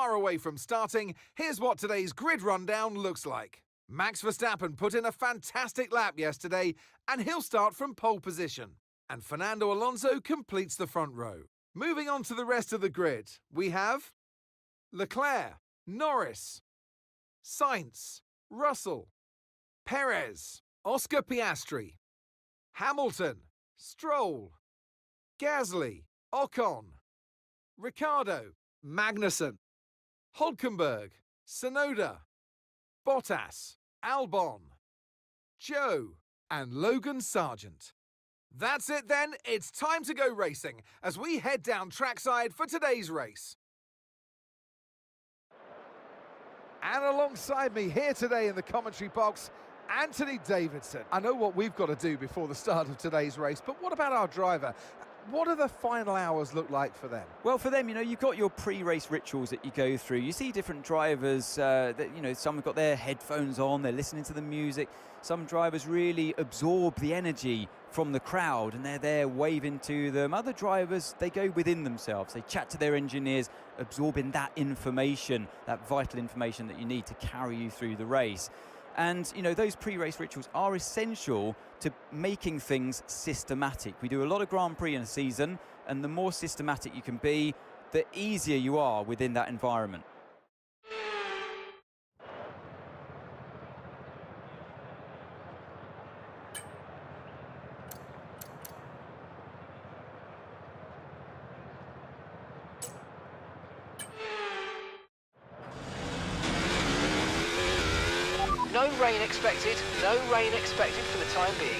far away from starting, here's what today's grid rundown looks like. Max Verstappen put in a fantastic lap yesterday, and he'll start from pole position. And Fernando Alonso completes the front row. Moving on to the rest of the grid, we have Leclerc, Norris, Sainz, Russell, Perez, Oscar Piastri, Hamilton, Stroll, Gasly, Ocon, Ricciardo, Magnussen, Hülkenberg, Tsunoda, Bottas, Albon, Joe, and Logan Sargent. That's it then, it's time to go racing as we head down trackside for today's race. And alongside me here today in the commentary box, Anthony Davidson. I know what we've got to do before the start of today's race, but what about our driver? What do the final hours look like for them? Well, for them, you've got your pre-race rituals that you go through. You see different drivers that, some have got their headphones on, they're listening to the music. Some drivers really absorb the energy from the crowd and they're there waving to them. Other drivers, they go within themselves. They chat to their engineers, absorbing that information, that vital information that you need to carry you through the race. And, those pre-race rituals are essential to making things systematic. We do a lot of Grand Prix in a season, and the more systematic you can be, the easier you are within that environment. No rain expected, no rain expected for the time being.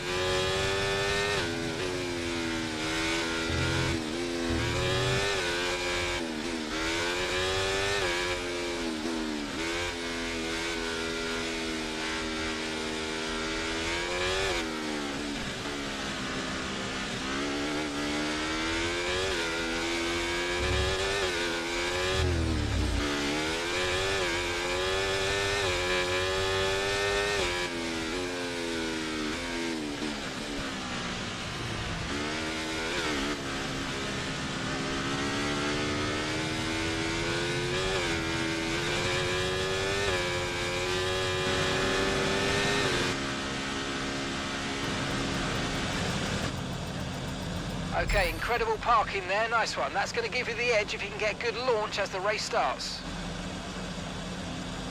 Okay, incredible parking there, nice one. That's going to give you the edge if you can get a good launch as the race starts.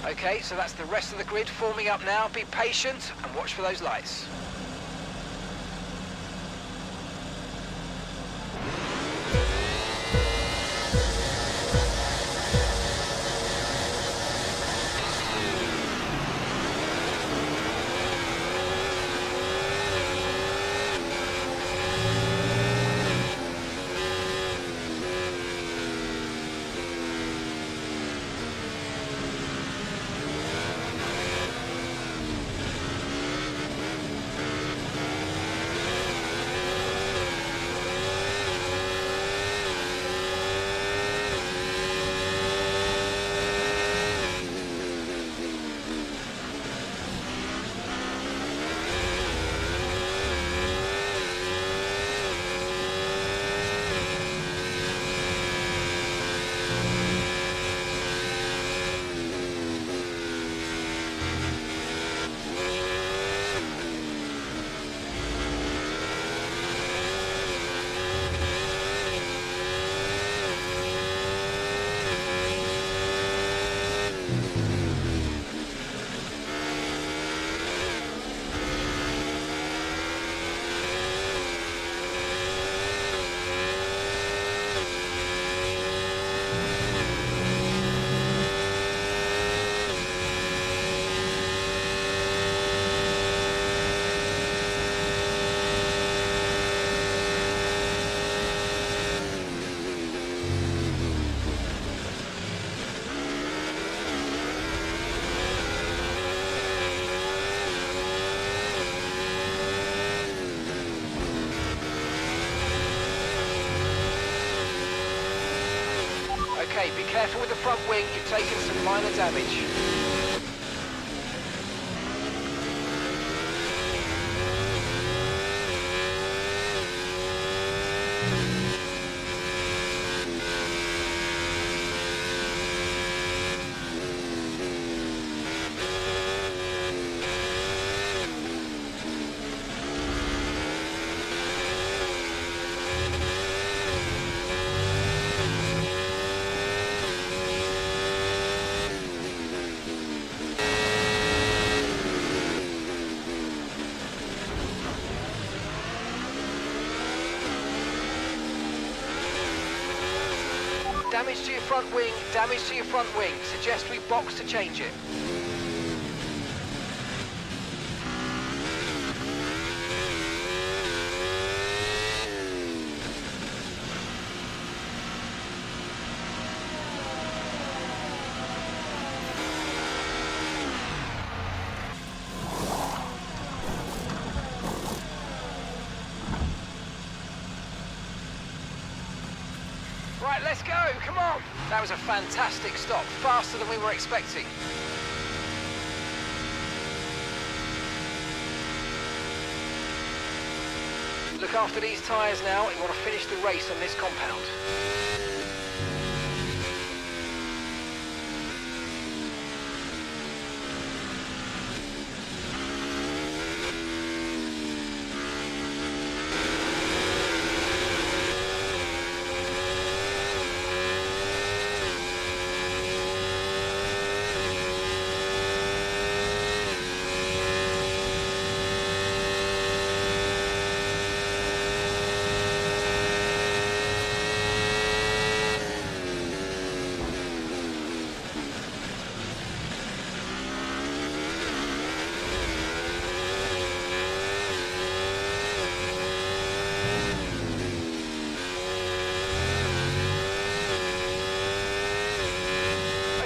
Okay, so that's the rest of the grid forming up now. Be patient and watch for those lights. Okay, be careful with the front wing, you've taken some minor damage. damage to your front wing, damage to your front wing. Suggest we box to change it. Right, let's go, come on. That was a fantastic stop, faster than we were expecting. Look after these tyres now, you want to finish the race on this compound.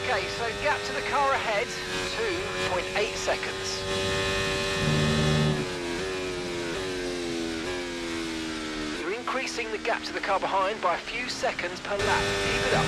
Okay, so gap to the car ahead, 2.8 seconds. You're increasing the gap to the car behind by a few seconds per lap. Keep it up.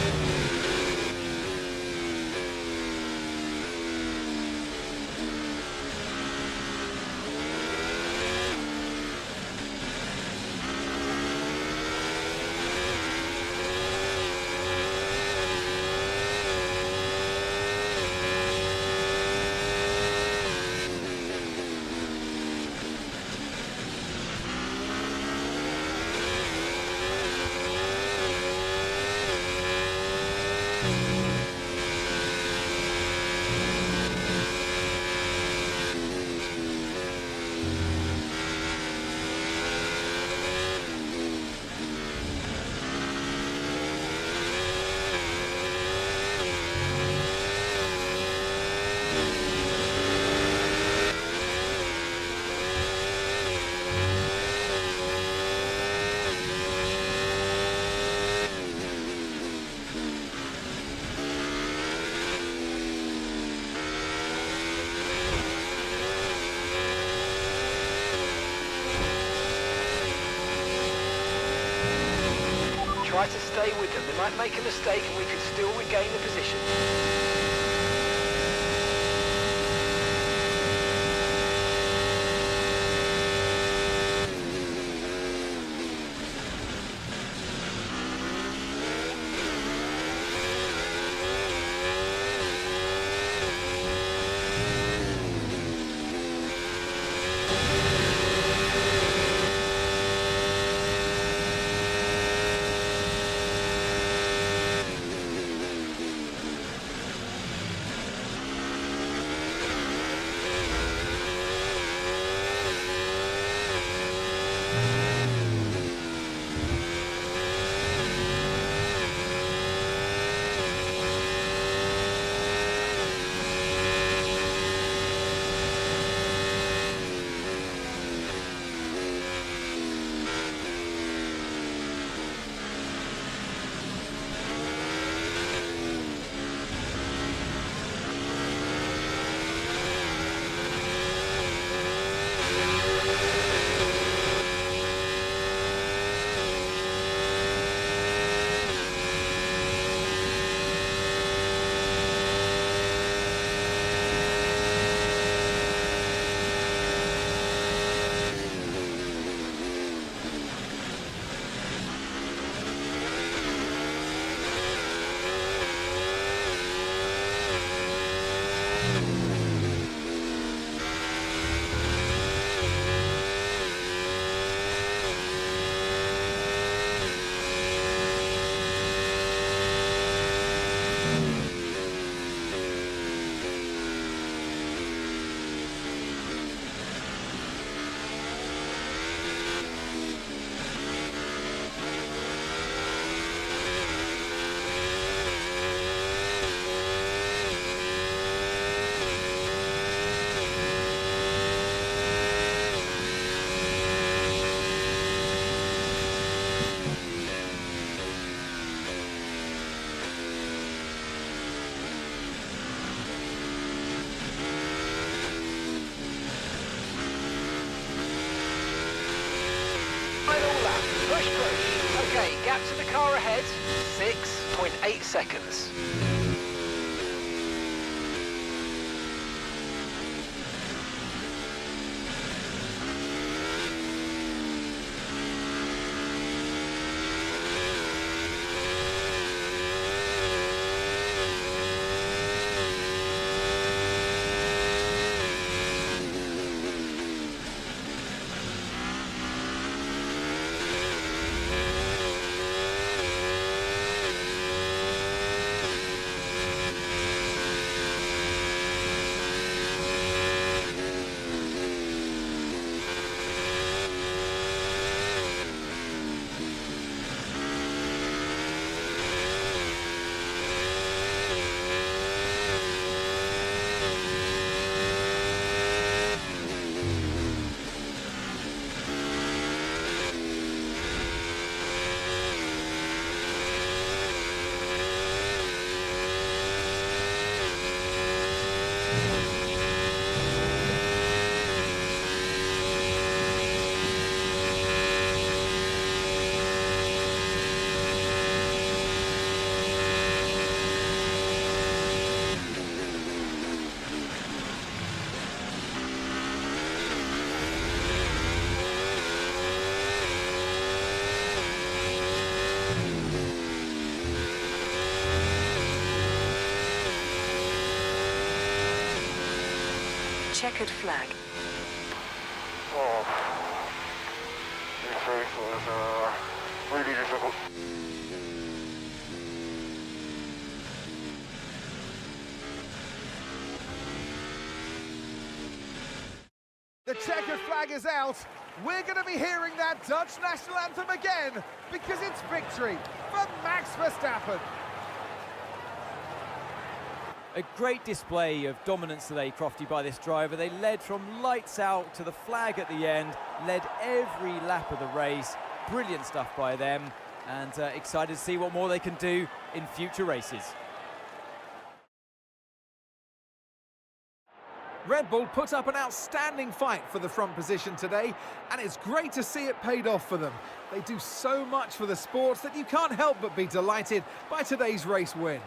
Try to stay with them. They might make a mistake and we could still regain the position. gap to the car ahead, 6.8 seconds. Checkered flag. Oh, this race was really difficult. The checkered flag is out. We're going to be hearing that Dutch national anthem again because it's victory for Max Verstappen. A great display of dominance today, Crofty, by this driver. They led from lights out to the flag at the end, led every lap of the race. Brilliant stuff by them, and excited to see what more they can do in future races. Red Bull put up an outstanding fight for the front position today, and it's great to see it paid off for them. They do so much for the sport that you can't help but be delighted by today's race win.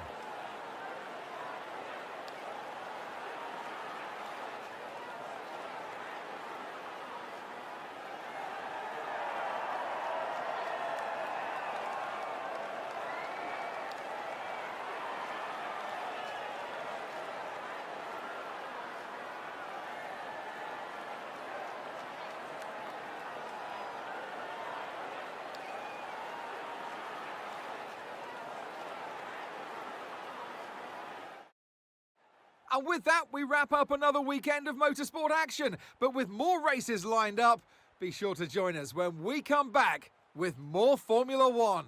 And with that, we wrap up another weekend of motorsport action. But with more races lined up, be sure to join us when we come back with more Formula One.